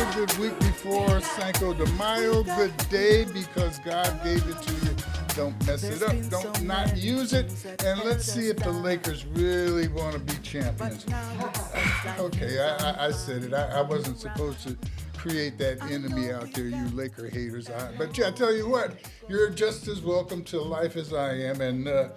a good week before Cinco de Mayo. Good day because God gave it to you. Don't mess it up. Don't not use it. And let's see if the Lakers really want to be champions. Okay, I said it. I wasn't supposed to create that enemy out there, you Laker haters. But yeah, I tell you what, you're just as welcome to life as I am. And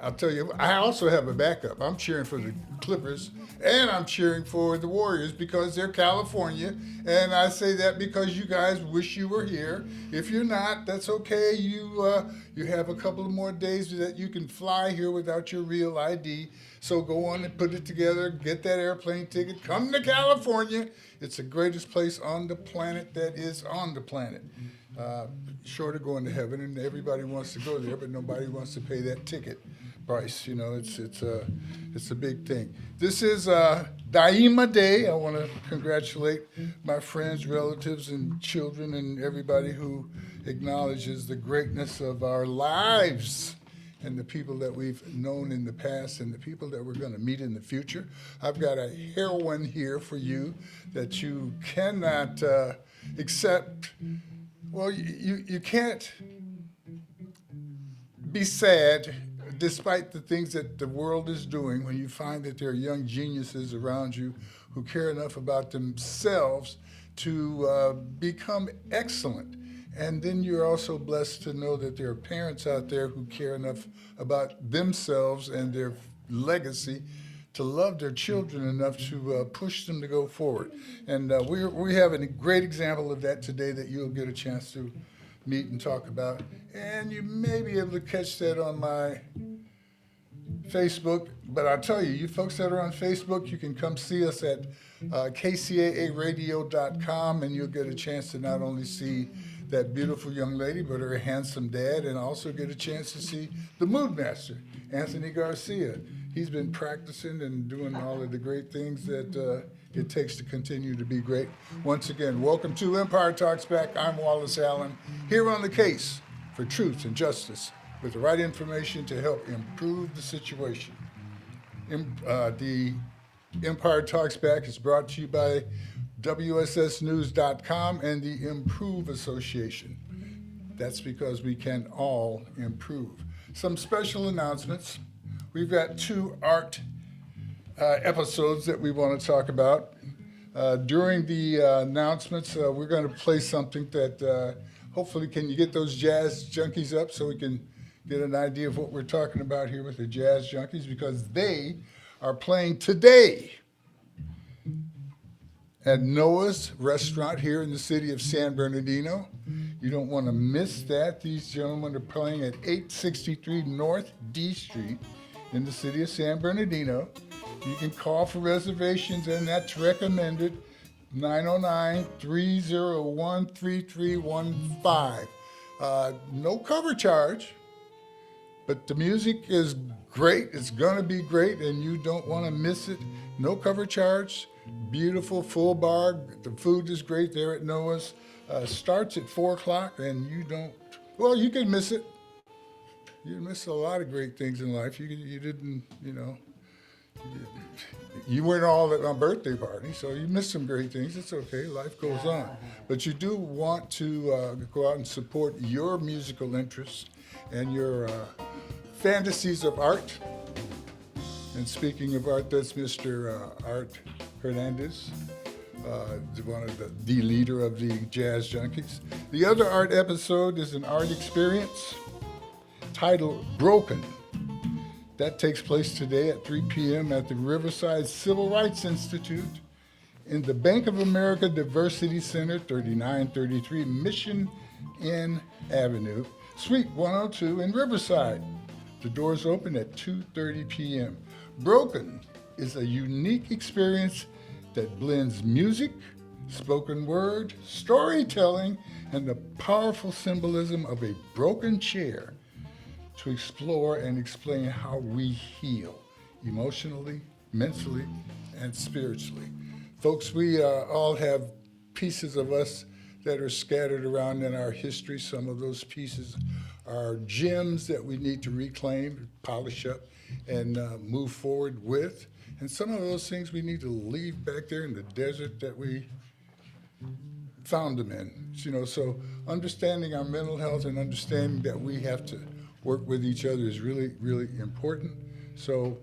I'll tell you, I also have a backup. I'm cheering for the Clippers, and I'm cheering for the Warriors because they're California. And I say that because you guys wish you were here. If you're not, that's okay. You have a couple of more days that you can fly here without your real ID. So go on and put it together, get that airplane ticket, come to California. It's the greatest place on the planet that is on the planet. Short of going to heaven, and everybody wants to go there, but nobody wants to pay that ticket price. You know, it's a big thing. This is Daima Day. I want to congratulate my friends, relatives, and children, and everybody who acknowledges the greatness of our lives and the people that we've known in the past and the people that we're going to meet in the future. I've got a heroine here for you that you cannot accept. Well, you can't be sad despite the things that the world is doing when you find that there are young geniuses around you who care enough about themselves to become excellent. And then you're also blessed to know that there are parents out there who care enough about themselves and their legacy to love their children enough to push them to go forward. And we have a great example of that today that you'll get a chance to meet and talk about. And you may be able to catch that on my Facebook. But I'll tell you, you folks that are on Facebook, you can come see us at kcaaradio.com, and you'll get a chance to not only see that beautiful young lady, but her handsome dad, and also get a chance to see the mood master, Anthony Garcia. He's been practicing and doing all of the great things that it takes to continue to be great. Once again, welcome to Empire Talks Back. I'm Wallace Allen, here on the case for truth and justice with the right information to help improve the situation. The Empire Talks Back is brought to you by WSSnews.com and the Improve Association. That's because we can all improve. Some special announcements. We've got two art episodes that we want to talk about. During the announcements, we're going to play something that hopefully, can you get those jazz junkies up so we can get an idea of what we're talking about here with the jazz junkies, because they are playing today at Noah's Restaurant here in the city of San Bernardino. You don't want to miss that. These gentlemen are playing at 863 North D Street in the city of San Bernardino. You can call for reservations, and that's recommended, 909-301-3315. No cover charge, but the music is great. It's going to be great, and you don't want to miss it. No cover charge. Beautiful, full bar. The food is great there at Noah's. Starts at 4 o'clock, and you can miss it. You miss a lot of great things in life. You didn't, you weren't all at my birthday party, so you missed some great things. It's okay. Life goes on. But you do want to go out and support your musical interests and your fantasies of art. And speaking of art, that's Mr. Art Hernandez, one of the leader of the Jazz Junkies. The other art episode is an art experience titled Broken. That takes place today at 3 p.m. at the Riverside Civil Rights Institute in the Bank of America Diversity Center, 3933 Mission Inn Avenue, Suite 102 in Riverside. The doors open at 2:30 p.m. Broken is a unique experience that blends music, spoken word, storytelling, and the powerful symbolism of a broken chair to explore and explain how we heal emotionally, mentally, and spiritually. Folks, we all have pieces of us that are scattered around in our history. Some of those pieces are gems that we need to reclaim, polish up, and move forward with. And some of those things we need to leave back there in the desert that we found them in. So understanding our mental health and understanding that we have to work with each other is really, really important. So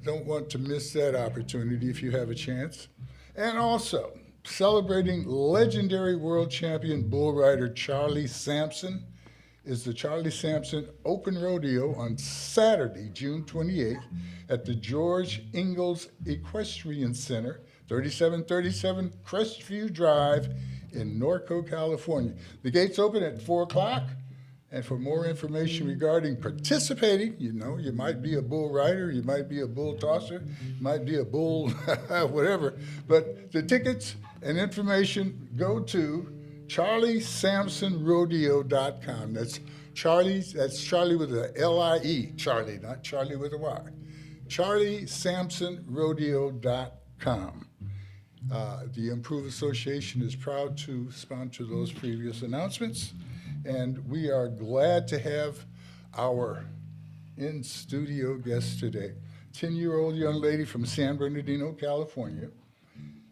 don't want to miss that opportunity if you have a chance. And also, celebrating legendary world champion bull rider Charlie Sampson is the Charlie Sampson Open Rodeo on Saturday, June 28th at the George Ingalls Equestrian Center, 3737 Crestview Drive in Norco, California. The gates open at 4 o'clock. And for more information regarding participating, you might be a bull rider, you might be a bull tosser, you might be a bull whatever. But the tickets and information go to charliesampsonrodeo.com. That's Charlie with a L-I-E, Charlie, not Charlie with a Y. charliesampsonrodeo.com. The Improve Association is proud to sponsor those previous announcements, and we are glad to have our in-studio guest today, 10-year-old young lady from San Bernardino, California,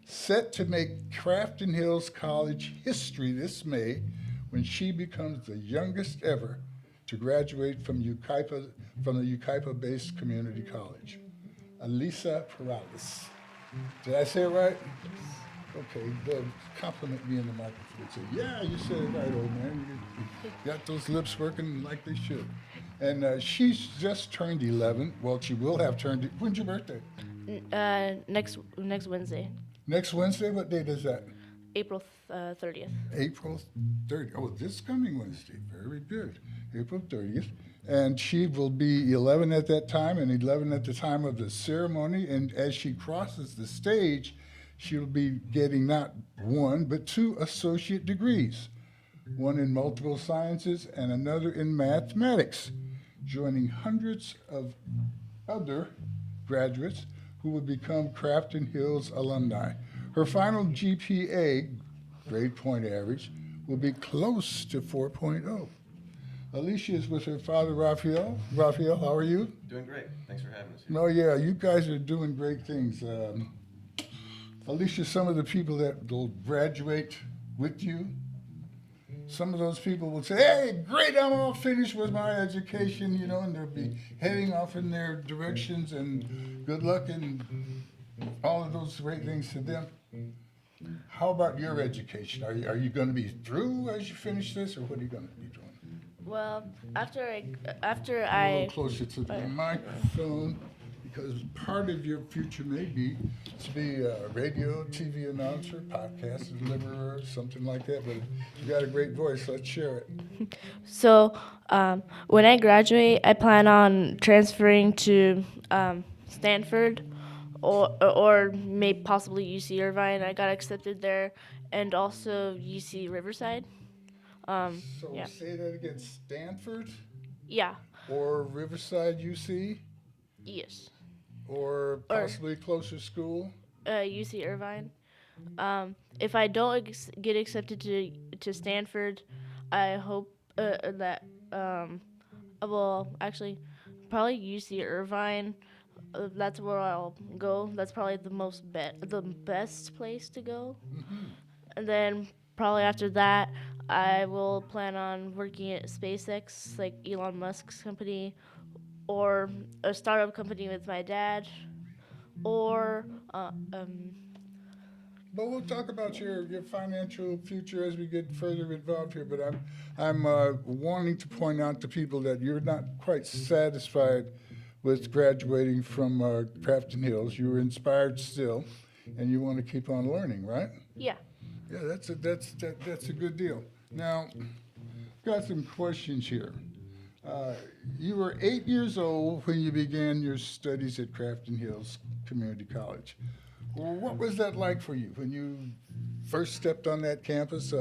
set to make Crafton Hills College history this May when she becomes the youngest ever to graduate from the Yucaipa-based community college. Elisa Perales. Did I say it right? Okay, compliment me in the microphone. Say, yeah, you said it right, old man. You got those lips working like they should. And she's just turned 11. Well, she will have turned. When's your birthday? Next Wednesday. Next Wednesday? What date is that? April 30th. April 30th. Oh, this coming Wednesday. Very good. April 30th. And she will be 11 at that time and 11 at the time of the ceremony. And as she crosses the stage, she'll be getting not one, but 2 associate degrees, one in multiple sciences and another in mathematics, joining hundreds of other graduates who will become Crafton Hills alumni. Her final GPA, grade point average, will be close to 4.0. Alicia is with her father, Raphael. Raphael, how are you? Doing great. Thanks for having us here. No, yeah, you guys are doing great things. Alicia, some of the people that will graduate with you, some of those people will say, hey, great, I'm all finished with my education, and they'll be heading off in their directions, and good luck and all of those great things to them. How about your education? Are you going to be through as you finish this, or what are you going to be doing? Well, after A I little closer to the microphone, because part of your future may be to be a radio, TV announcer, podcast deliverer, something like that. But you got a great voice. Let's share it. so when I graduate, I plan on transferring to Stanford or maybe possibly UC Irvine. I got accepted there, and also UC Riverside. So Yeah. say that again. Stanford Yeah. or Riverside UC Yes. or Or possibly closer school. UC Irvine. If I don't get accepted to Stanford, I hope that well, actually, probably UC Irvine. That's where I'll go. That's probably the best place to go. And then probably after that, I will plan on working at SpaceX, like Elon Musk's company, or a startup company with my dad, or But we'll talk about your financial future as we get further involved here. But I'm wanting to point out to people that you're not quite satisfied with graduating from Crafton Hills. You were inspired still, and you want to keep on learning, right? yeah. Yeah, that's a good deal. Now, got some questions here. You were 8 years old when you began your studies at Crafton Hills Community College. Well, what was that like for you when you first stepped on that campus?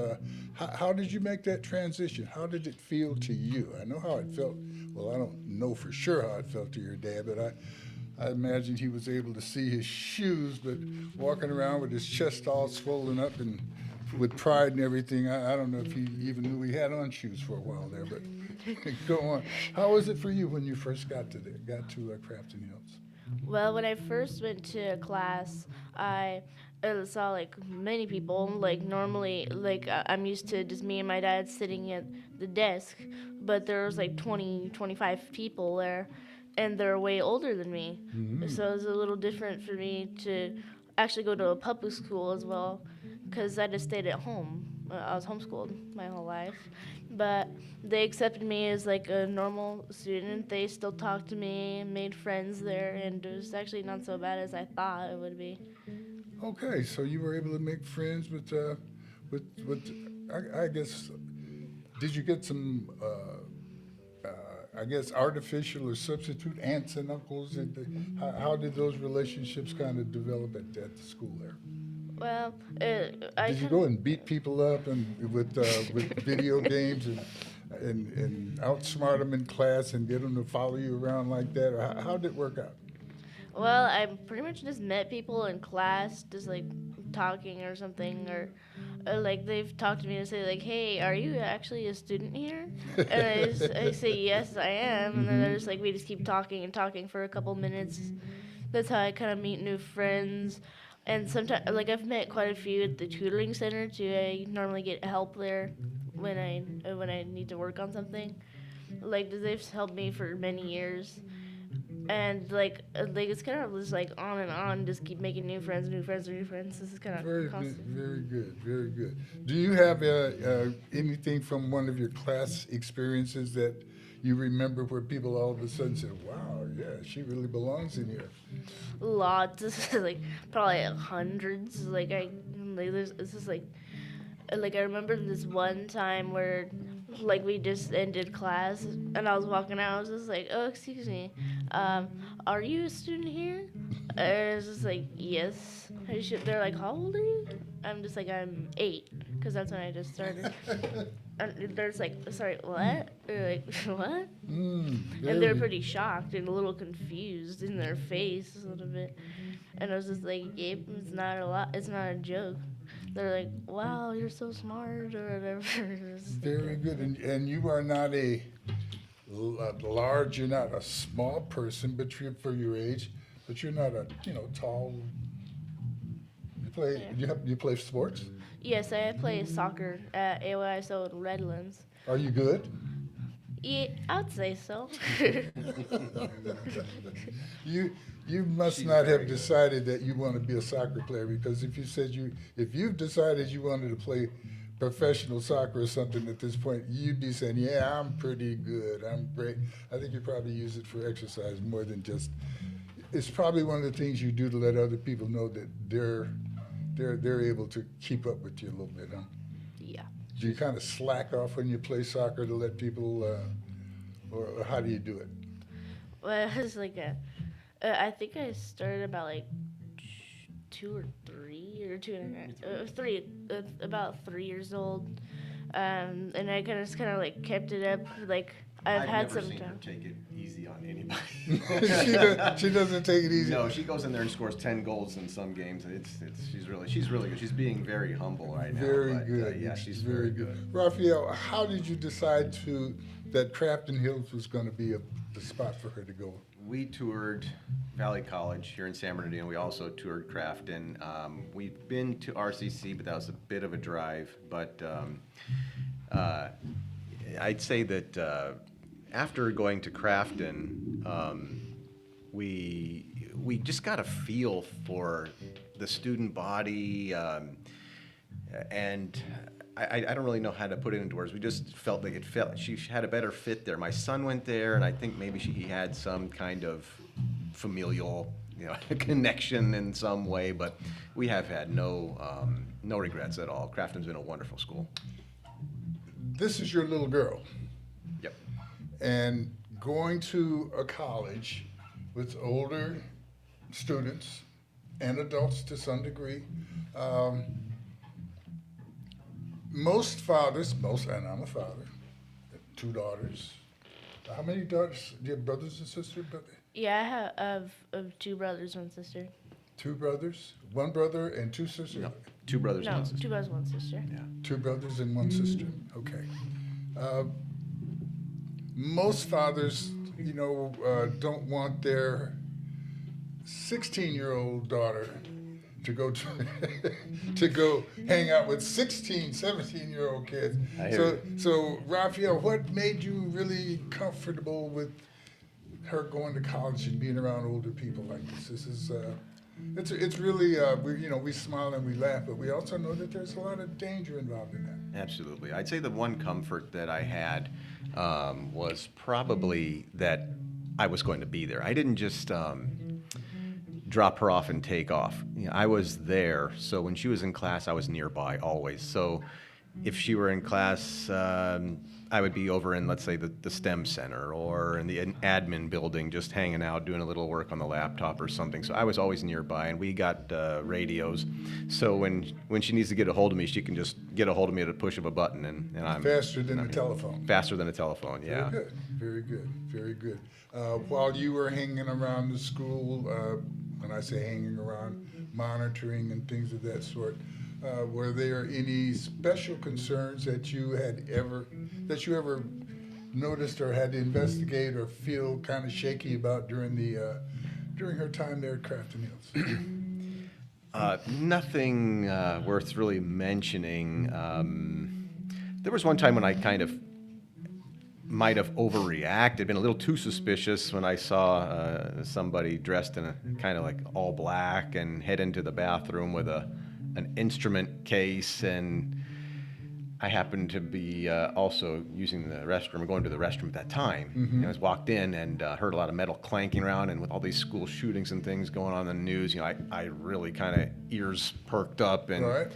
How did you make that transition? How did it feel to you? I know how it felt. Well, I don't know for sure how it felt to your dad, but I imagine he was able to see his shoes, but walking around with his chest all swollen up and with pride and everything. I don't know if he even knew he had on shoes for a while there, but go on. How was it for you when you first got to Crafton Hills? Well, when I first went to class, I saw like many people. Like normally, like I'm used to just me and my dad sitting at the desk, but there was like 20, 25 people there, and they're way older than me. So it was a little different for me to actually go to a public school as well, because I just stayed at home. I was homeschooled my whole life, but they accepted me as like a normal student. They still talked to me, made friends there, and it was actually not so bad as I thought it would be. Okay, so you were able to make friends with I guess, did you get some, I guess, artificial or substitute aunts and uncles? How did those relationships kind of develop at the school there? Well, I Did you kind go and beat people up and with video games and outsmart them in class and get them to follow you around like that? Or how did it work out? well, I pretty much just met people in class, just like talking or something, or like they've talked to me and say like, "Hey, are you actually a student here?" And I say yes, I am, and then they're Hmm. just like, we just keep talking and talking for a couple minutes. That's how I kind of meet new friends. And sometimes, like I've met quite a few at the tutoring center too. I normally get help there when I need to work on something. Like they've helped me for many years, and like it's kind of just like on and on. Just keep making new friends, new friends, new friends. This is kind of constant. Very good, very good. Do you have anything from one of your class experiences that you remember where people all of a sudden said, "Wow, yeah, she really belongs in here"? Lots, like probably hundreds. Like there's it's just like I remember this one time where like we just ended class and I was walking out. I was just like, "Oh, excuse me, um, are you a student here?" And it's just like, "Yes." They're like, "How old are you?" I'm just like, "I'm 8," because that's when I just started. And they're just like, "Sorry, what?" They're like, "What?" And they're Very. pretty shocked and a little confused in their face a little bit. And I was just like, "Yep, it's not a lot. It's not a joke." They're like, "Wow, you're so smart," or whatever. It's just like, Very good. And you are not large, you're not a small person, but you're for your age, but you're not a, tall. yeah. You play sports? Yes, I play soccer at AYSO in Redlands. Are you good? Yeah, I would say so. You you must She's not very have good. decided that you want to be a soccer player, because if you've decided you wanted to play professional soccer or something at this point, you'd be saying, "Yeah, I'm pretty good. I'm great." I think you probably use it for exercise more than just. It's probably one of the things you do to let other people know that they're able to keep up with you a little bit, huh? Yeah. Do you kind of slack off when you play soccer to let people, or how do you do it? Well, it's like I think I started about like 2 or 3 or two and a half, three, about 3 years old. And I kind of like kept it up. Like I've I've had never some seen her time. take it easy on anybody. She doesn't take it easy. No, she goes in there and scores 10 goals in some games. She's really good. She's being very humble right now. Very but, good. yeah, she's very good. Raphael, how did you decide that Crafton Hills was going to be the spot for her to go? We toured Valley College here in San Bernardino. We also toured Crafton. We've been to RCC, but that was a bit of a drive. But uh, I'd say that after going to Crafton, we just got a feel for the student body, and I don't really know how to put it into words. We just felt like she had a better fit there. My son went there, and I think maybe he had some kind of familial, connection in some way. But we have had no regrets at all. Crafton's been a wonderful school. This is your little girl, Yep. and going to a college with older students and adults to some degree. Um, and I'm a father, 2 daughters. How many daughters? Do you have brothers and sisters? Yeah, I have 2 brothers, 1 sister. 2 brothers, 1 brother, and 2 sisters. No, 2 brothers and No, 1 sister. 2 brothers, 1 sister. Yeah. 2 brothers and 1 sister. Okay. Uh, most fathers, don't want their 16-year-old daughter to go to, to go hang out with 16, 17-year-old kids. I hear So, so Raphael, what made you really comfortable with her going to college and being around older people like this? This is it's really we smile and we laugh, but we also know that there's a lot of danger involved in that. Absolutely. I'd say the one comfort that I had was probably that I was going to be there. I didn't just drop her off and take off. I was there, so when she was in class, I was nearby always. So if she were in class, I would be over in, let's say, the STEM center or in the admin building, just hanging out, doing a little work on the laptop or something. So I was always nearby, and we got radios. So when she needs to get a hold of me, she can just get a hold of me at a push of a button, and I'm Faster than and a I'm telephone. Faster than a telephone, Very yeah. good, very good, very good. While you were hanging around the school, when I say hanging around, monitoring and things of that sort, were there any special concerns that you ever noticed or had to investigate or feel kind of shaky about during her time there at Craft and Hills? Nothing worth really mentioning. There was one time when I kind of might have overreacted, been a little too suspicious when I saw somebody dressed in a kind of like all black and head into the bathroom with an instrument case, and I happened to be also using the restroom, going to the restroom at that time. Mm-hmm. I was walked in and heard a lot of metal clanking around, and with all these school shootings and things going on in the news, I really kind of ears perked up and Right.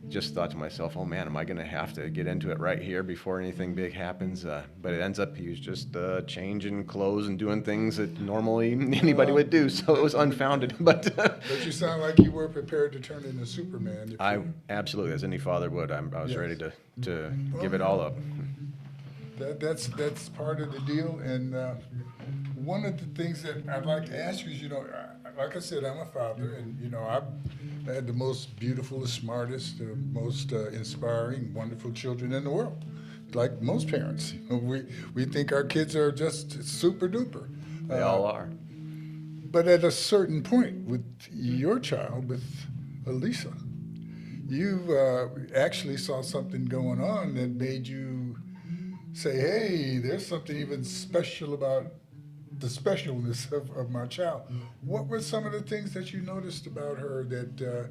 just thought to myself, oh man, am I going to have to get into it right here before anything big happens? But it ends up he was just changing clothes and doing things that normally anybody would do, so it was unfounded. But But you sound like you were prepared to turn into Superman. I absolutely, as any father would, I was Yes. ready to give it all up. That's part of the deal. And one of the things that I'd like to ask you is, like I said, I'm a father, and I've had the most beautiful, the smartest, the most inspiring, wonderful children in the world. Like most parents, we think our kids are just super duper. They all are. But at a certain point with your child, with Elisa, you actually saw something going on that made you say, hey, there's something even special about the specialness of my child. What were some of the things that you noticed about her that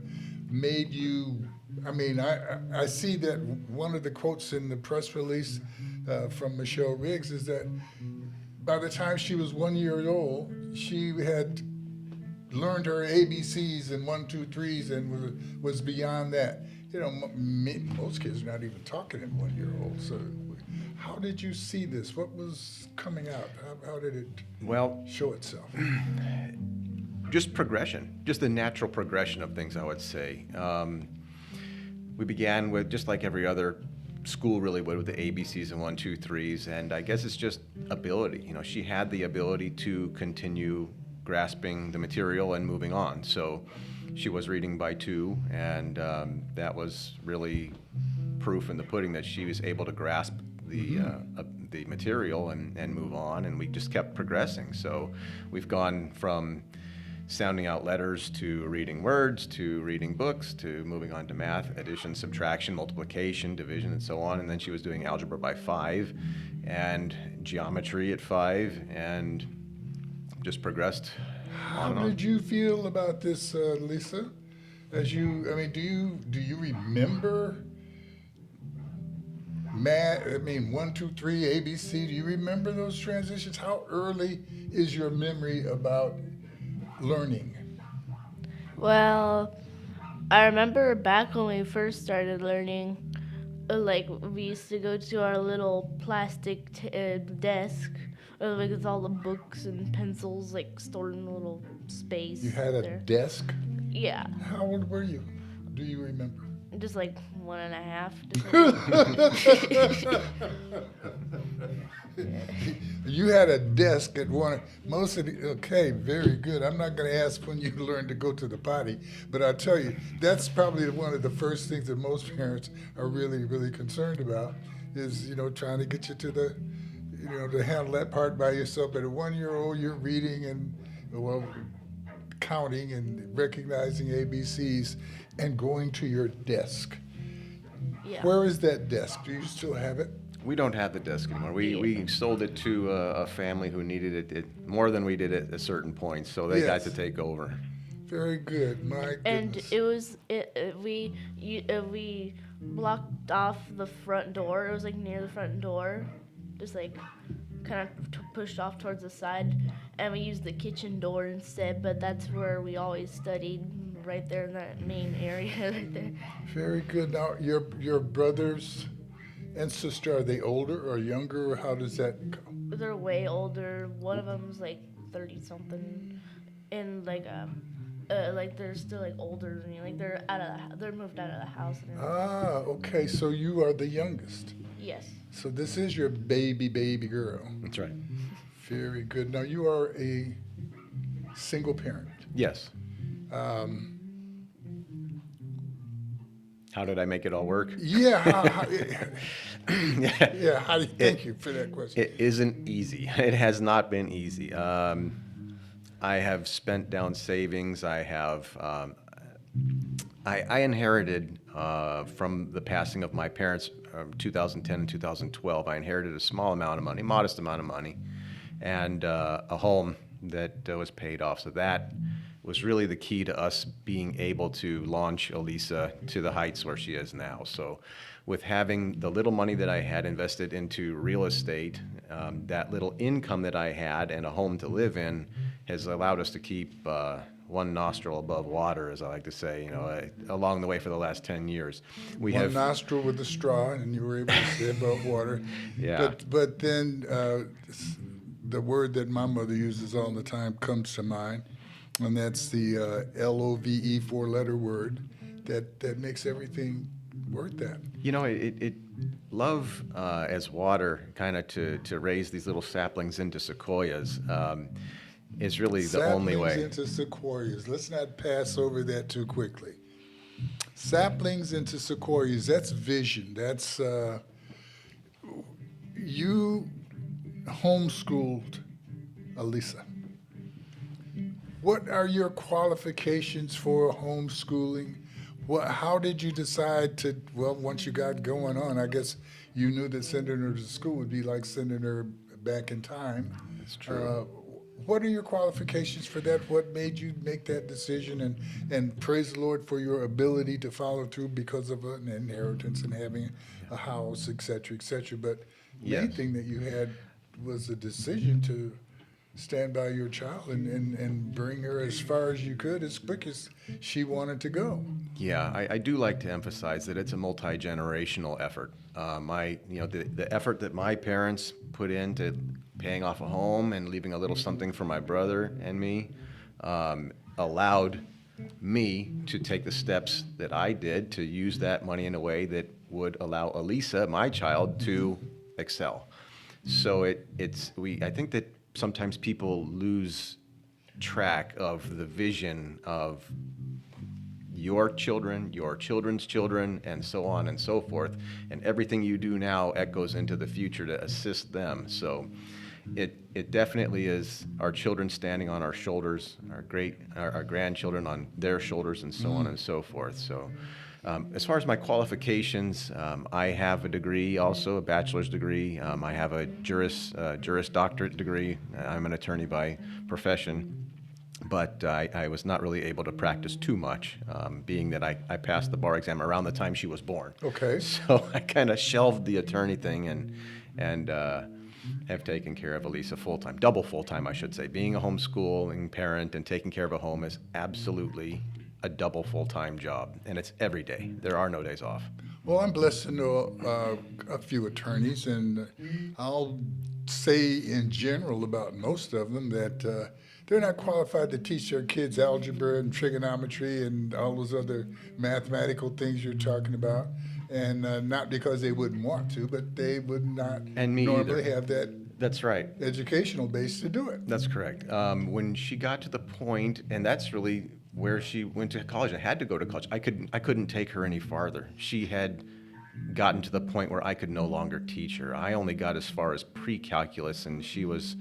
made you, I see that one of the quotes in the press release from Michelle Riggs is that by the time she was 1 year old, she had learned her ABCs and 1, 2, 3s and was beyond that. Most kids are not even talking at 1 year old. So how did you see this? What was coming out? How did it show itself? Just progression, just the natural progression of things, I would say. We began with, just like every other school really would, with the ABCs and 1, 2, 3s, and I guess it's just ability. She had the ability to continue grasping the material and moving on. So she was reading by 2, and that was really proof in the pudding that she was able to grasp the material and move on, and we just kept progressing. So we've gone from sounding out letters to reading words to reading books to moving on to math, addition, subtraction, multiplication, division, and so on. And then she was doing algebra by 5 and geometry at 5, and just progressed How on and on. did you feel about this, Lisa? Do you remember math? 1, 2, 3, ABC. Do you remember those transitions? How early is your memory about learning? Well, I remember back when we first started learning, we used to go to our little plastic desk, with all the books and pencils stored in a little space. You had a there. desk? Yeah, How old were you? Do you remember? just 1.5. You had a desk at one. Okay, very good. I'm not going to ask when you learned to go to the potty, but I'll tell you, that's probably one of the first things that most parents are really, really concerned about is, trying to get you to to handle that part by yourself. But at 1 year old, you're reading, and, counting and recognizing ABCs and going to your desk. Yeah. Where is that desk? Do you still have it? We don't have the desk anymore. We sold it to a family who needed it more than we did at a certain point, so they got Yes. to take over. Very good. My And goodness. it was we blocked off the front door. It was like near the front door, just like kind of pushed off towards the side, and we used the kitchen door instead. But that's where we always studied, right there in that main area right there. Very good. Now, your brothers and sister, are they older or younger? Or how does that go? They're way older. One of them's like 30 something, and like they're still like older than me. Like they're moved out of the house and everything. Ah, okay. So you are the youngest. Yes. So this is your baby girl. That's right. Very good. Now you are a single parent. Yes. Um, How did I make it all work? yeah. Yeah. Yeah. Thank you for that question. It isn't easy. It has not been easy. I have spent down savings. I have. I inherited from the passing of my parents, 2010 and 2012. I inherited a small amount of money, modest amount of money, and a home that was paid off. So that was really the key to us being able to launch Elisa to the heights where she is now. So with having the little money that I had invested into real estate, that little income that I had and a home to live in has allowed us to keep one nostril above water, as I like to say, along the way for the last 10 years. We One have, nostril with a straw, and you were able to stay above water. Yeah. But then the word that my mother uses all the time comes to mind, and that's the LOVE, four-letter word that makes everything worth that. it love as water, kind of to raise these little saplings into sequoias, is really the only Saplings way. into sequoias. Let's not pass over that too quickly. Saplings into sequoias. That's vision. That's you homeschooled Elisa. What are your qualifications for homeschooling? How did you decide to, once you got going on, I guess you knew that sending her to school would be like sending her back in time. That's true. What are your qualifications for that? What made you make that decision? And praise the Lord for your ability to follow through because of an inheritance and having a house, et cetera, et cetera. But the main Yes. thing that you had was a decision to stand by your child and bring her as far as you could, as quick as she wanted to go. Yeah, I do like to emphasize that it's a multi-generational effort. The effort that my parents put into paying off a home and leaving a little something for my brother and me allowed me to take the steps that I did to use that money in a way that would allow Elisa, my child, to excel. So I think that sometimes people lose track of the vision of your children, your children's children, and so on and so forth. And everything you do now echoes into the future to assist them. So it definitely is our children standing on our shoulders, our grandchildren on their shoulders, and so on and so forth. So as far as my qualifications, I have a degree, also a bachelor's degree. I have a Juris Doctorate degree. I'm an attorney by profession. But I was not really able to practice too much, being that I passed the bar exam around the time she was born. Okay. So I kind of shelved the attorney thing and have taken care of Elisa full-time, double full-time, I should say. Being a homeschooling parent and taking care of a home is absolutely a double full-time job, and it's every day. There are no days off. Well, I'm blessed to know a few attorneys, and I'll say in general about most of them that they're not qualified to teach their kids algebra and trigonometry and all those other mathematical things you're talking about. And not because they wouldn't want to, but they would not And me normally either. have that That's right. educational base to do it. That's correct. When she got to the point, and that's really where she went to college. I had to go to college. I couldn't take her any farther. She had gotten to the point where I could no longer teach her. I only got as far as pre-calculus, and she was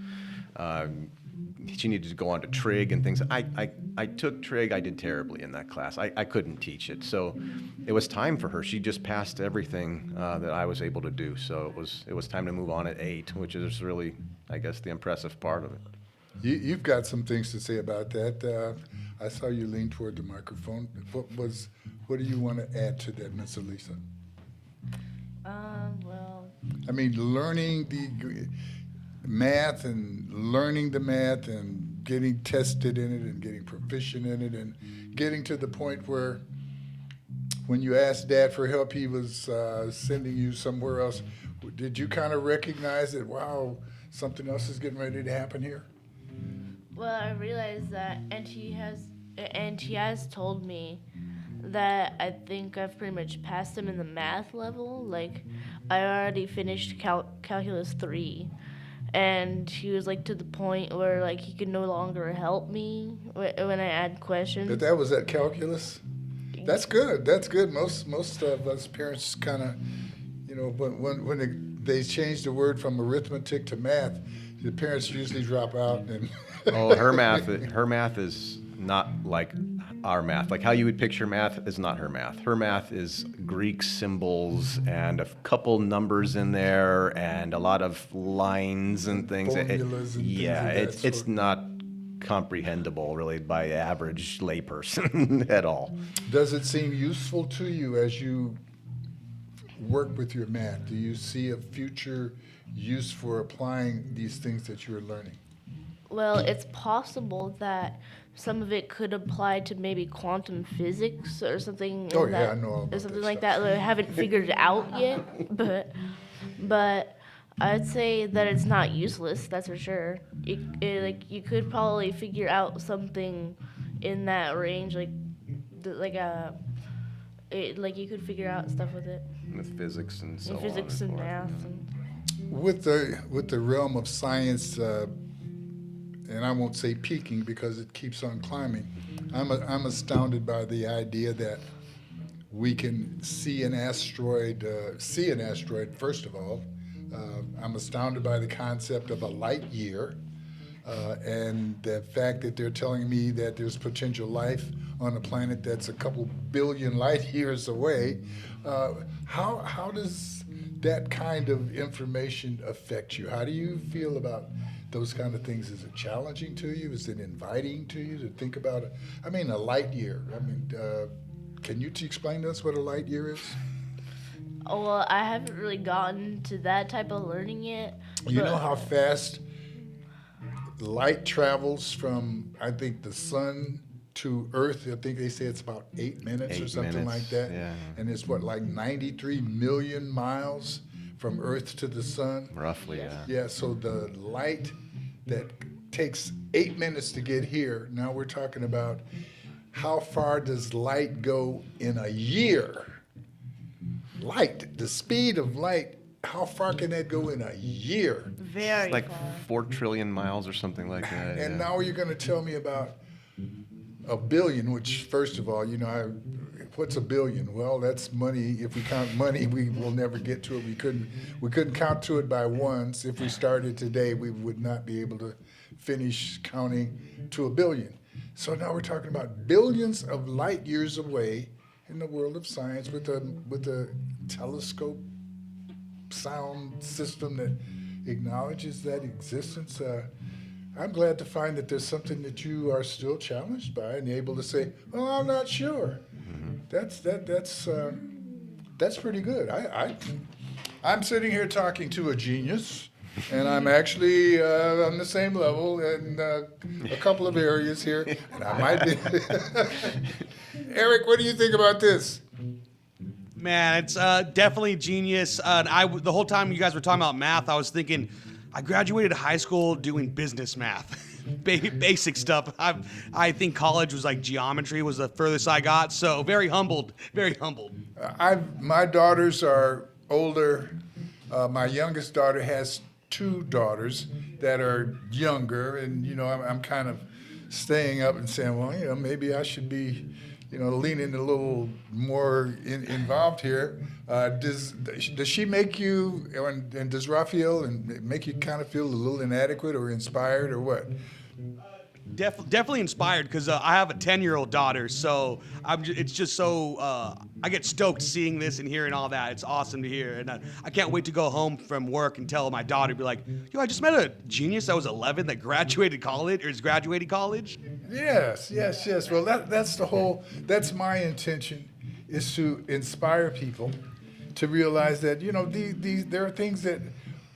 she needed to go on to trig and things. I took trig. I did terribly in that class. I couldn't teach it. So it was time for her. She just passed everything that I was able to do. So it was time to move on at 8, which is really, I guess, the impressive part of it. You've got some things to say about that. I saw you lean toward the microphone. What do you want to add to that, Miss Elisa? Well, I mean, learning the math and learning the math and getting tested in it and getting proficient in it and getting to the point where when you asked Dad for help, he was sending you somewhere else. Did you kind of recognize that, wow, something else is getting ready to happen here? well, I realized that, and he has told me that I think I've pretty much passed him in the math level. Like, I already finished calculus 3, and he was like to the point where like he could no longer help me when I add questions. But that was at calculus? That's good. That's good. Most of us parents kind of, when they change the word from arithmetic to math, the parents usually drop out. And Oh, her math is not like our math. Like how you would picture math is not her math. Her math is Greek symbols and a couple numbers in there and a lot of lines and things. Formulas and things yeah, of that it's sort. not comprehensible really by average layperson at all. Does it seem useful to you as you work with your math? Do you see a future use for applying these things that you're learning? Well, it's possible that some of it could apply to maybe quantum physics or something. Oh, in yeah, that, I know all or about something that like stuff. that. I haven't figured it out yet, but I'd say that it's not useless. That's for sure. Like you could probably figure out something in that range, like you could figure out stuff with it With physics and so in on. physics and forth. math. And, With the realm of science, and I won't say peaking because it keeps on climbing, I'm astounded by the idea that we can see an asteroid. First of all, I'm astounded by the concept of a light year, and the fact that they're telling me that there's potential life on a planet that's a couple billion light years away. How does that kind of information affect you? How do you feel about those kind of things? Is it challenging to you? Is it inviting to you to think about it? I mean, a light year. I mean, can you explain to us what a light year is? oh, well, I haven't really gotten to that type of learning yet. You know but- how fast light travels from, I think, the sun to Earth? I think they say it's about 8 minutes or 8 something minutes, like that. yeah. And it's what, like 93 million miles from Earth to the sun? Roughly, yeah. Yeah, so the light that takes 8 minutes to get here, now we're talking about how far does light go in a year? Light, the speed of light, how far can that go in a year? Very Like far. 4 trillion miles or something like that. And yeah. now you're going to tell me about a billion, which, first of all, what's a billion? Well, that's money. If we count money, we will never get to it. We couldn't count to it by ones. If we started today, we would not be able to finish counting to a billion. So now we're talking about billions of light years away in the world of science with a telescope sound system that acknowledges that existence. I'm glad to find that there's something that you are still challenged by and able to say, "Well, I'm not sure." That's pretty good. I'm sitting here talking to a genius, and I'm actually on the same level in a couple of areas here, and I might be. Eric, what do you think about this? Man, it's definitely genius. And the whole time you guys were talking about math, I was thinking, I graduated high school doing business math, basic stuff. I think college was like geometry was the furthest I got. So very humbled, very humbled. My daughters are older. My youngest daughter has 2 daughters that are younger, and I'm kind of staying up and saying, well, maybe I should be, leaning a little more involved here. Does she make you, and does Raphael make you kind of feel a little inadequate or inspired or what? Definitely inspired because I have a 10-year-old daughter, so it's just so I get stoked seeing this and hearing all that. It's awesome to hear, and I can't wait to go home from work and tell my daughter, be like, "Yo, I just met a genius that was 11 that graduated college or is graduating college." Yes, yes, yes. Well, that's my intention, is to inspire people to realize that, there are things that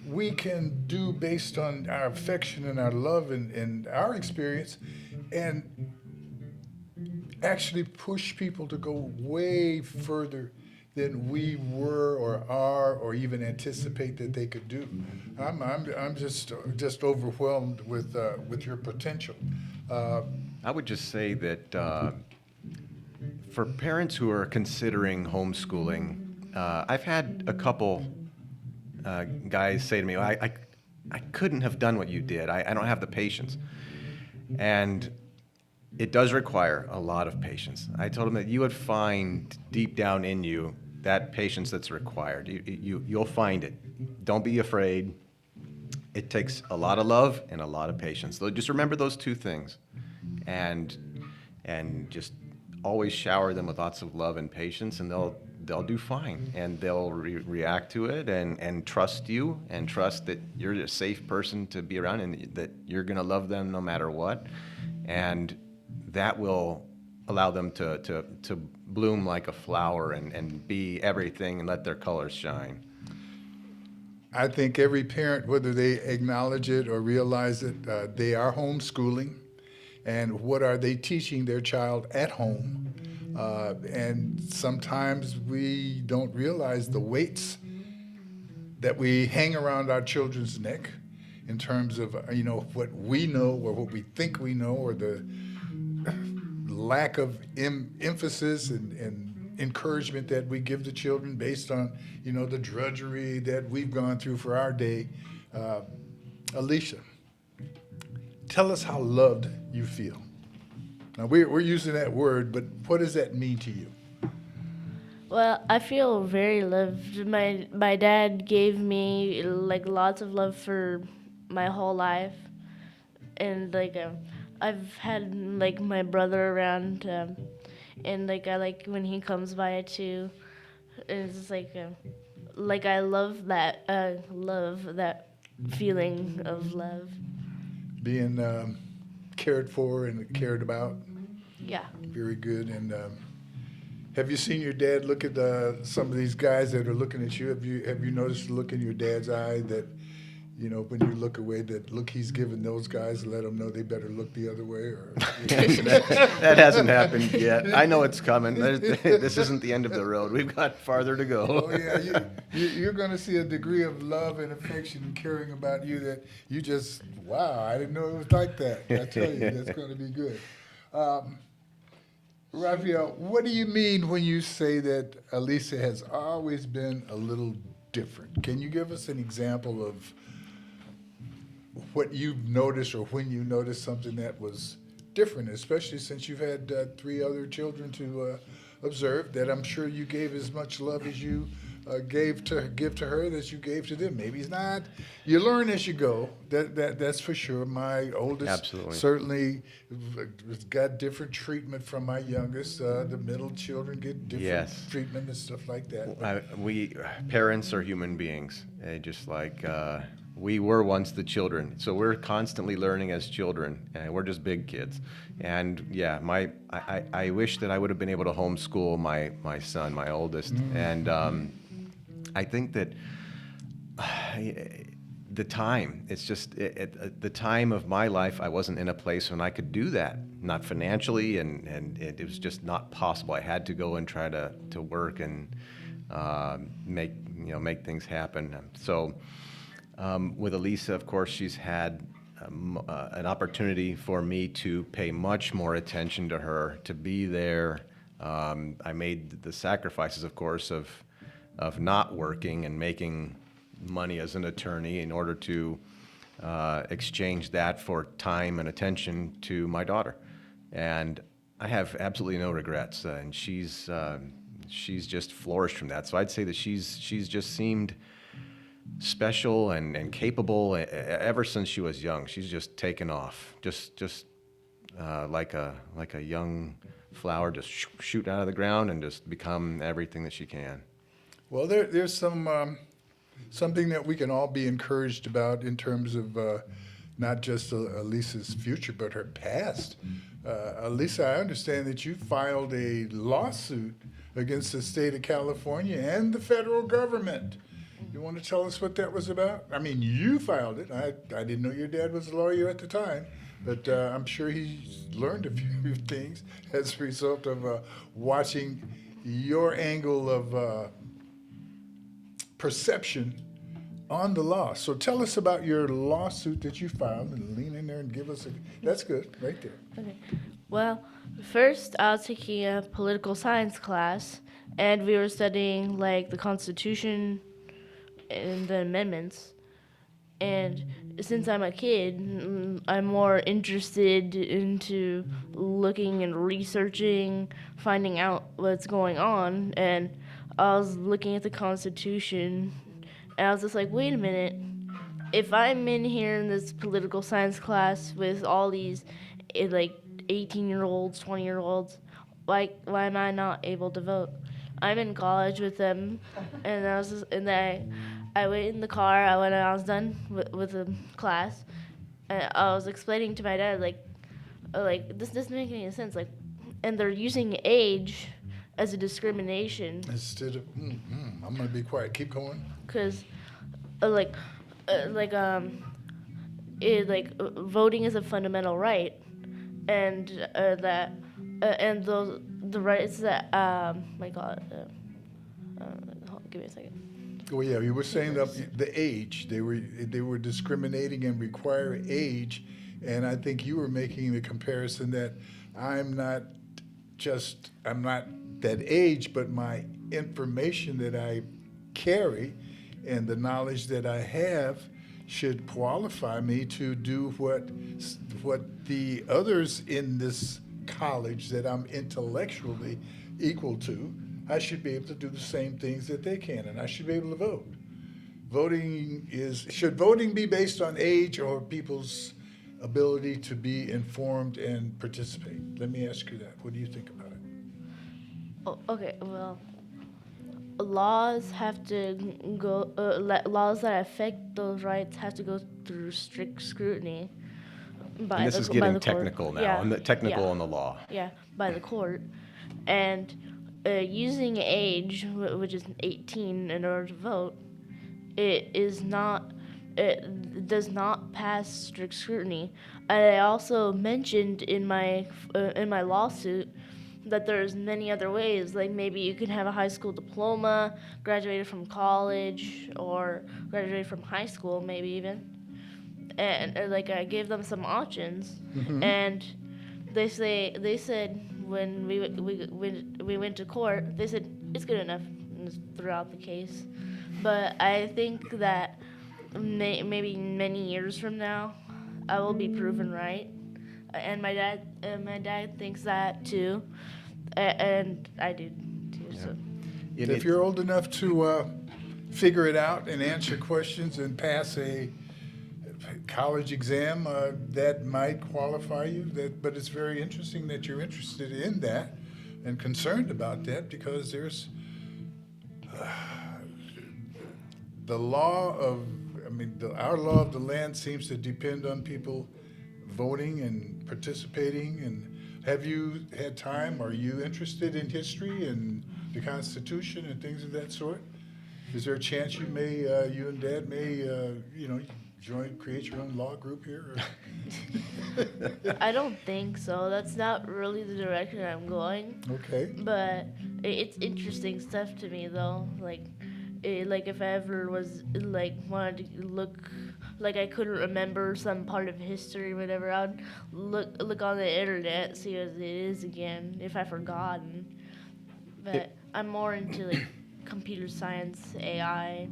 we can do based on our affection and our love and our experience, and actually push people to go way further than we were or are or even anticipate that they could do. I'm just overwhelmed with your potential. Uh, I would just say that for parents who are considering homeschooling, I've had a couple guys say to me, I couldn't have done what you did. I don't have the patience. And it does require a lot of patience. I told them that you would find deep down in you that patience that's required. You'll find it. Don't be afraid. It takes a lot of love and a lot of patience. So just remember those two things, and just always shower them with lots of love and patience, and they'll do fine, and they'll react to it and trust you and trust that you're a safe person to be around and that you're going to love them no matter what, and that will allow them to bloom like a flower and be everything and let their colors shine. I think every parent, whether they acknowledge it or realize it, they are homeschooling. And what are they teaching their child at home? And sometimes we don't realize the weights that we hang around our children's neck in terms of, what we know or what we think we know, or the lack of emphasis and encouragement that we give the children based on, the drudgery that we've gone through for our day. Alicia, tell us how loved you feel. Now, we're using that word, but what does that mean to you? Well, I feel very loved. My dad gave me like lots of love for my whole life, and I've had like my brother around, and I like when he comes by too. It's just like I love that feeling of love. Being cared for and cared about. Yeah. Very good. And have you seen your dad look at some of these guys that are looking at you? Have you noticed the look in your dad's eye that, when you look away, that look he's giving those guys to let them know they better look the other way? Or That hasn't happened yet. I know it's coming. This isn't the end of the road. We've got farther to go. Oh yeah, you're going to see a degree of love and affection and caring about you that you just, wow, I didn't know it was like that. I tell you, that's going to be good. Raphael, what do you mean when you say that Alicia has always been a little different? Can you give us an example of what you've noticed or when you noticed something that was different, especially since you've had 3 other children to observe, that I'm sure you gave as much love as you give to her as you gave to them? Maybe it's not. You learn as you go. That's for sure. My oldest Absolutely. certainly has got different treatment from my youngest. The middle children get different Yes. treatment and stuff like that. We parents are human beings, just like we were once the children. So we're constantly learning as children, and we're just big kids. And yeah, I wish that I would have been able to homeschool my son, my oldest. And I think that the time, it's just the time of my life, I wasn't in a place when I could do that, not financially, and it was just not possible. I had to go and try to work and make things happen. So with Elisa, of course, she's had an opportunity for me to pay much more attention to her, to be there. I made the sacrifices, of course, of not working and making money as an attorney in order to exchange that for time and attention to my daughter. And I have absolutely no regrets, and she's just flourished from that. So I'd say that she's just seemed special and capable ever since she was young. She's just taken off, just like a young flower, just shoot out of the ground and just become everything that she can. Well, there's something that we can all be encouraged about in terms of not just Elisa's future, but her past. Elisa, I understand that you filed a lawsuit against the state of California and the federal government. You want to tell us what that was about? I mean, you filed it. I didn't know your dad was a lawyer at the time, but I'm sure he's learned a few things as a result of watching your angle of perception on the law. So tell us about your lawsuit that you filed and lean in there and give us that's good, right there. Okay. Well, first I was taking a political science class, and we were studying like the Constitution and the amendments. And since I'm a kid, I'm more interested into looking and researching, finding out what's going on. And I was looking at the Constitution, and I was just like, wait a minute. If I'm in here in this political science class with all these like 18-year-olds, 20-year-olds, why am I not able to vote? I'm in college with them, and I went in the car. When I was done with the class, and I was explaining to my dad like this doesn't make any sense. Like, and they're using age as a discrimination. Instead of, I'm going to be quiet. Keep going. Because, voting is a fundamental right, and the rights that give me a second. Well, yeah, you were saying that the age, they were discriminating and require age, and I think you were making the comparison that I'm not that age, but my information that I carry and the knowledge that I have should qualify me to do what the others in this college that I'm intellectually equal to, I should be able to do the same things that they can, and I should be able to vote. Should voting be based on age or people's ability to be informed and participate? Let me ask you that. What do you think about it? Oh, okay, well, laws have to go. Laws that affect those rights have to go through strict scrutiny. And this is getting technical now, and the technical on the law. Yeah, by the court, and using age, which is 18, in order to vote, it does not pass strict scrutiny. I also mentioned in my lawsuit that there's many other ways, like maybe you can have a high school diploma, graduated from college, or graduated from high school, maybe even. And I gave them some options, and they said when we went to court, they said it's good enough throughout the case. But I think that maybe many years from now, I will be proven right, and my dad thinks that too, and I do too. Yeah. So if you're old enough to figure it out and answer questions and pass a college exam, that might qualify you. But it's very interesting that you're interested in that and concerned about that, because there's the law of, our law of the land seems to depend on people voting and participating. And have you had time? Are you interested in history and the Constitution and things of that sort? Is there a chance you and Dad may, create your own law group here? I don't think so. That's not really the direction I'm going. Okay. But it's interesting stuff to me, though. Like if I ever was wanted to look, I couldn't remember some part of history, whatever, I'd look on the internet, see what it is again if I've forgotten. But I'm more into computer science, AI,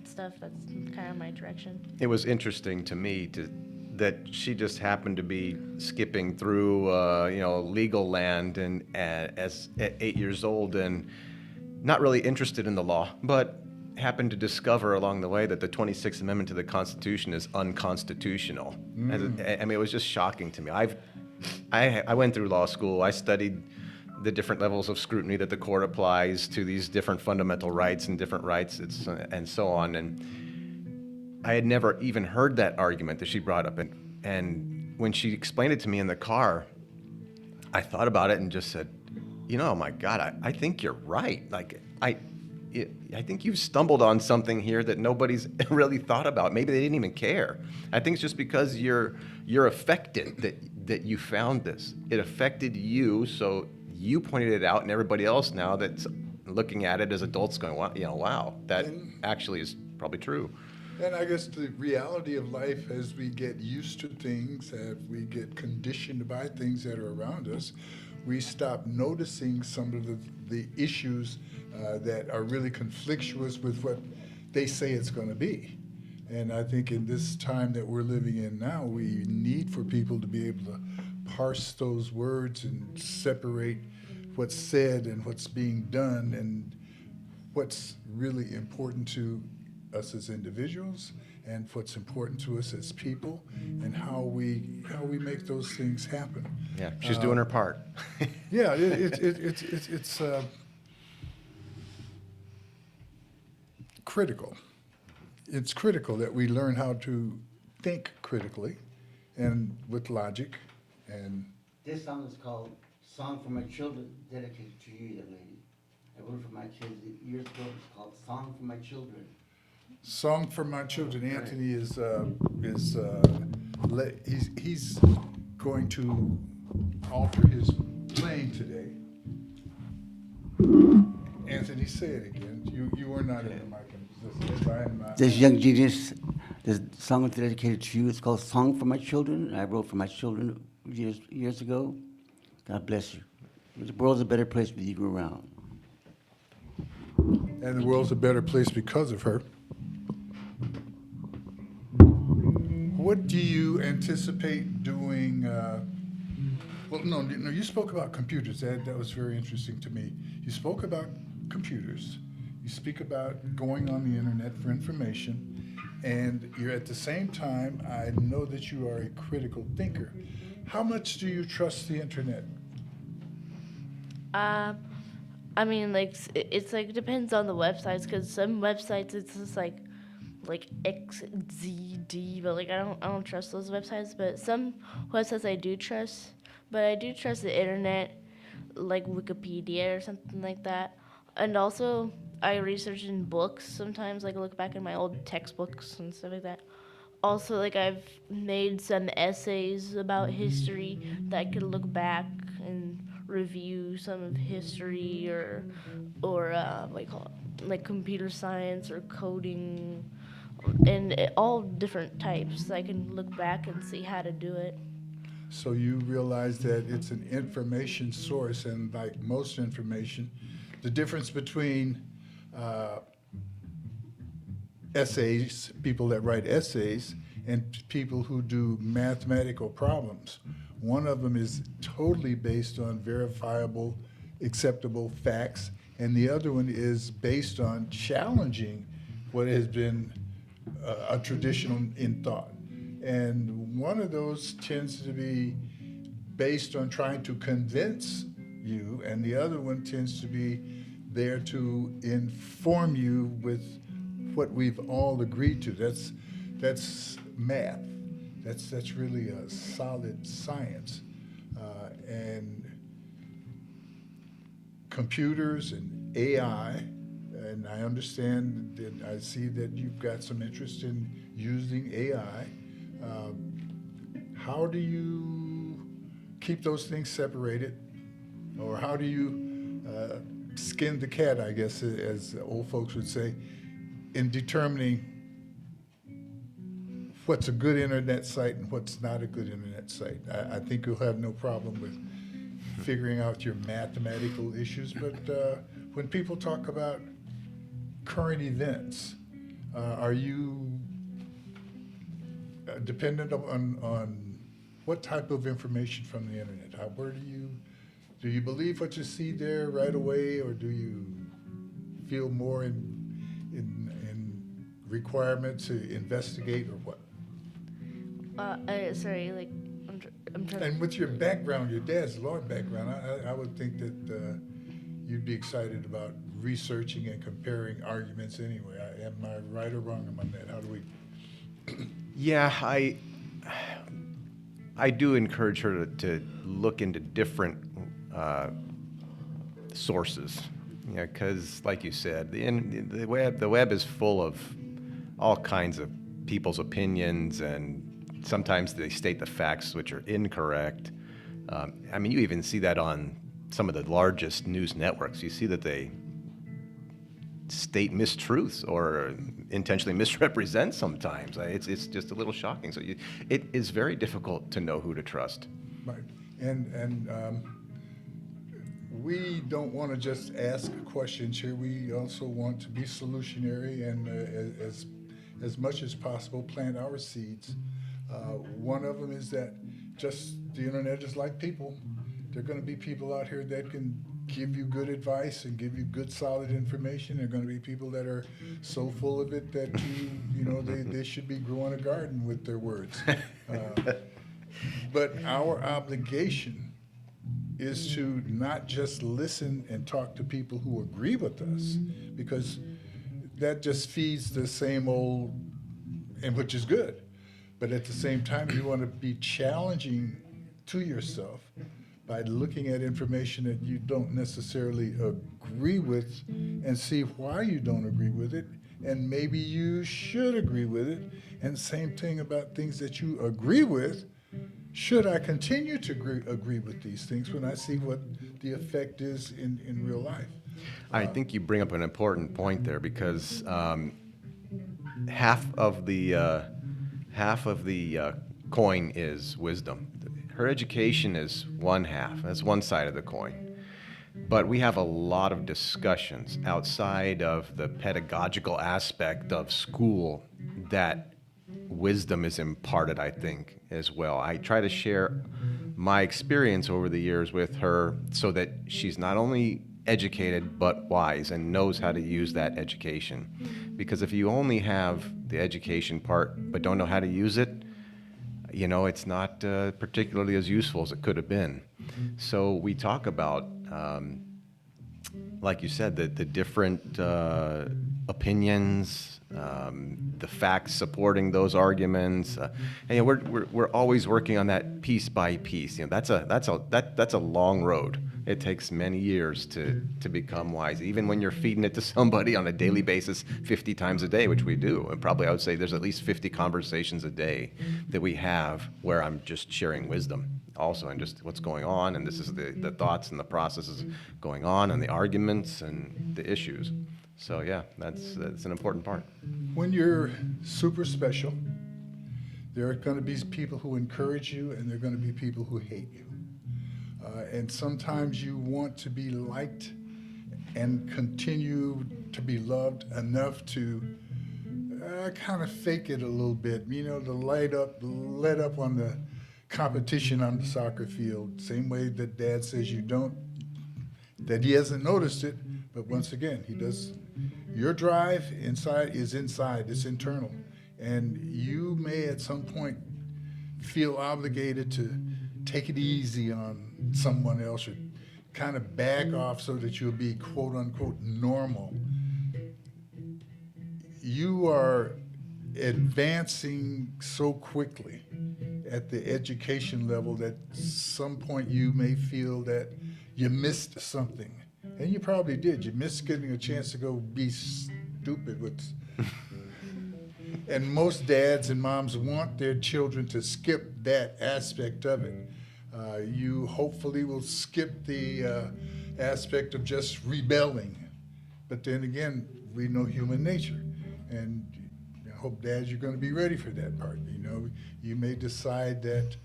stuff. That's kind of my direction. It was interesting to me that she just happened to be skipping through, legal land and at 8 years old, and not really interested in the law, but happened to discover along the way that the 26th Amendment to the Constitution is unconstitutional. It was just shocking to me. I went through law school. I studied the different levels of scrutiny that the court applies to these different fundamental rights and different rights, and so on. And I had never even heard that argument that she brought up. And when she explained it to me in the car, I thought about it and just said, oh my God, I think you're right. Like, I think you've stumbled on something here that nobody's really thought about. Maybe they didn't even care. I think it's just because you're affected that you found this. It affected you, so you pointed it out, and everybody else now that's looking at it as adults going, wow, that actually is probably true. And I guess the reality of life, as we get used to things, as we get conditioned by things that are around us, we stop noticing some of the issues that are really conflictuous with what they say it's going to be. And I think in this time that we're living in now, we need for people to be able to parse those words and separate what's said and what's being done and what's really important to us as individuals and what's important to us as people and how we make those things happen. Yeah, she's doing her part. Yeah, it's critical. It's critical that we learn how to think critically and with logic. And This song is called Song for My Children, dedicated to you, young lady. I wrote it for my kids years ago. It's called Song for My Children. Song for My Children. Anthony he's going to alter his playing today. Anthony, say it again. You were not in the mic. This young genius, this song is dedicated to you. It's called Song for My Children. I wrote for my children years ago. God bless you. The world's a better place with you around. And the world's a better place because of her. What do you anticipate doing? Well, no, you spoke about computers. That was very interesting to me. You spoke about computers. You speak about going on the internet for information, and you're at the same time, I know that you are a critical thinker. How much do you trust the internet? I mean, like, it's like depends on the websites, because some websites it's just like XZD, but like I don't trust those websites. But some websites I do trust, but I do trust the internet, like Wikipedia or something like that. And also I research in books sometimes, like I look back in my old textbooks and stuff like that. Also, like I've made some essays about history that I could look back and review some of history or what do you call it, like computer science or coding, and all different types. I can look back and see how to do it. So you realize that it's an information source, and like most information, the difference between essays, people that write essays, and people who do mathematical problems. One of them is totally based on verifiable, acceptable facts, and the other one is based on challenging what has been a traditional in thought. And one of those tends to be based on trying to convince you, and the other one tends to be there to inform you with what we've all agreed to. That's math. That's really a solid science. And computers and AI, and I understand that I see that you've got some interest in using AI. How do you keep those things separated? Or how do you skin the cat, I guess, as old folks would say, in determining what's a good internet site and what's not a good internet site? I think you'll have no problem with figuring out your mathematical issues, but when people talk about current events, are you dependent on what type of information from the internet? Where do you believe what you see there right away, or do you feel more in requirement to investigate, or what? Sorry, like I'm trying. And with your background, your dad's law background, I would think that you'd be excited about researching and comparing arguments anyway. Am I right or wrong on that? How do we? Yeah, I do encourage her to look into different sources, because like you said, the web is full of all kinds of people's opinions, and sometimes they state the facts which are incorrect. I mean, you even see that on some of the largest news networks. You see that they state mistruths or intentionally misrepresent sometimes. It's just a little shocking. So it is very difficult to know who to trust. Right. And we don't want to just ask questions here. We also want to be solutionary and as much as possible plant our seeds. One of them is that just the internet is like people. There are going to be people out here that can give you good advice and give you good solid information. There are going to be people that are so full of it that they should be growing a garden with their words. But our obligation is to not just listen and talk to people who agree with us, because that just feeds the same old, and which is good. But at the same time, you want to be challenging to yourself by looking at information that you don't necessarily agree with and see why you don't agree with it, and maybe you should agree with it. And same thing about things that you agree with. Should I continue to agree with these things when I see what the effect is in real life? I think you bring up an important point there, because half of the coin is wisdom. Her education is one half. That's one side of the coin. But we have a lot of discussions outside of the pedagogical aspect of school that wisdom is imparted, I think, as well. I try to share my experience over the years with her so that she's not only educated but wise and knows how to use that education. Because if you only have the education part but don't know how to use it, it's not particularly as useful as it could have been. So we talk about, like you said, the different opinions, the facts supporting those arguments. And we're always working on that piece by piece. That's a long road. It takes many years to become wise, even when you're feeding it to somebody on a daily basis 50 times a day, which we do. And probably I would say there's at least 50 conversations a day that we have where I'm just sharing wisdom also, and just what's going on, and this is the thoughts and the processes going on, and the arguments and the issues. So yeah, that's an important part. When you're super special, there are going to be people who encourage you, and there are going to be people who hate you. And sometimes you want to be liked and continue to be loved enough to kind of fake it a little bit, to let up on the competition on the soccer field. Same way that Dad says you don't, that he hasn't noticed it, but once again, he does. Your drive is inside, it's internal. And you may at some point feel obligated to take it easy on someone else or kind of back off so that you'll be quote unquote normal. You are advancing so quickly at the education level that at some point you may feel that you missed something. And you probably did. You missed getting a chance to go be stupid with. And most dads and moms want their children to skip that aspect of it. You hopefully will skip the aspect of just rebelling. But then again, we know human nature. And I hope, dads, you're going to be ready for that part. You may decide that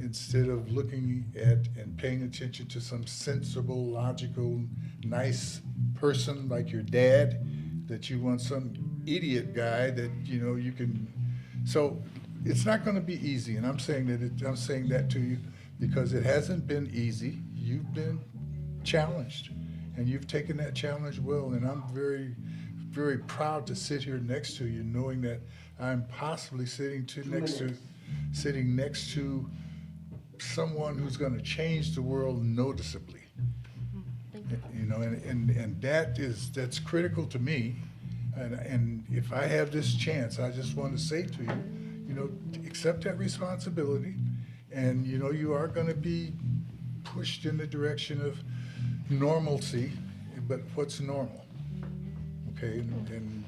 instead of looking at and paying attention to some sensible, logical, nice person like your dad, that you want some idiot guy that you can. So it's not going to be easy, and I'm saying that to you because it hasn't been easy. You've been challenged, and you've taken that challenge well. And I'm very, very proud to sit here next to you, knowing that I'm possibly sitting next to someone who's going to change the world noticeably. You know, and that's critical to me. And if I have this chance, I just want to say to you, you know, accept that responsibility. And, you know, you are going to be pushed in the direction of normalcy, but what's normal? Okay, and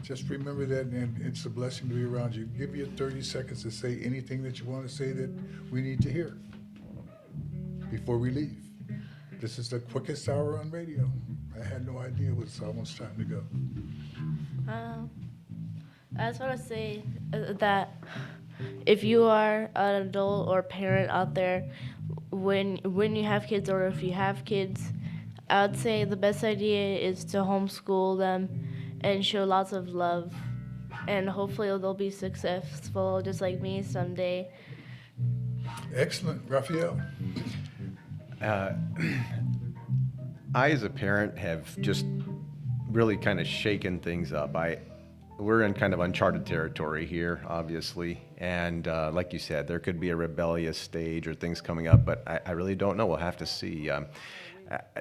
just remember that, and it's a blessing to be around you. Give you 30 seconds to say anything that you want to say that we need to hear before we leave. This is the quickest hour on radio. I had no idea it was almost time to go. I just want to say that if you are an adult or parent out there, when you have kids or if you have kids, I would say the best idea is to homeschool them and show lots of love, and hopefully they'll be successful just like me someday. Excellent. Raphael? I, as a parent, have just really kind of shaken things up. We're in kind of uncharted territory here, obviously, and like you said, there could be a rebellious stage or things coming up, but I really don't know. We'll have to see.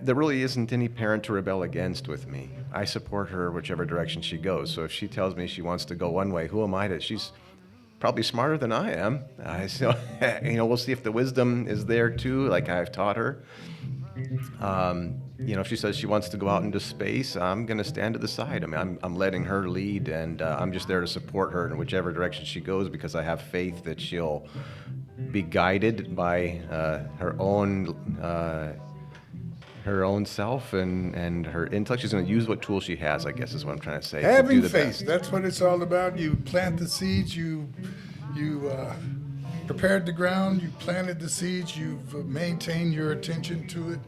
There really isn't any parent to rebel against with me. I support her whichever direction she goes. So if she tells me she wants to go one way, who am I to? She's probably smarter than I am. So you know, we'll see if the wisdom is there too, like I've taught her. You know, if she says she wants to go out into space, I'm going to stand to the side. I mean, I'm letting her lead, and I'm just there to support her in whichever direction she goes, because I have faith that she'll be guided by her own self and her intellect. She's going to use what tools she has, I guess is what I'm trying to say. Having to do the faith, best. that's what it's all about. You plant the seeds, you prepared the ground, you planted the seeds, you've maintained your attention to it.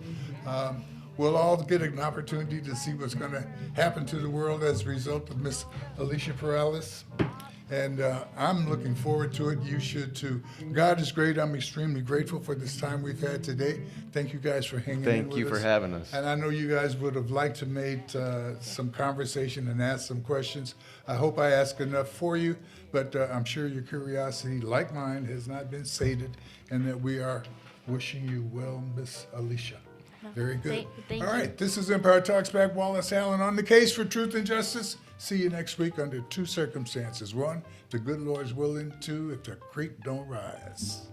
We'll all get an opportunity to see what's going to happen to the world as a result of Miss Alicia Perales. And I'm looking forward to it. You should too. God is great. I'm extremely grateful for this time we've had today. Thank you guys for hanging in with us. Thank you for having us. And I know you guys would have liked to made some conversation and ask some questions. I hope I asked enough for you, but I'm sure your curiosity, like mine, has not been sated, and that we are wishing you well, Miss Alicia. Very good. Thank All you. right, this is Empire Talks Back. Wallace Allen on the case for truth and justice. See you next week under two circumstances. One, if the good Lord's willing. Two, if the creek don't rise.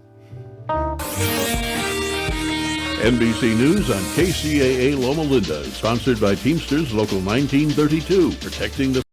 NBC News on KCAA Loma Linda is sponsored by Teamsters Local 1932, protecting the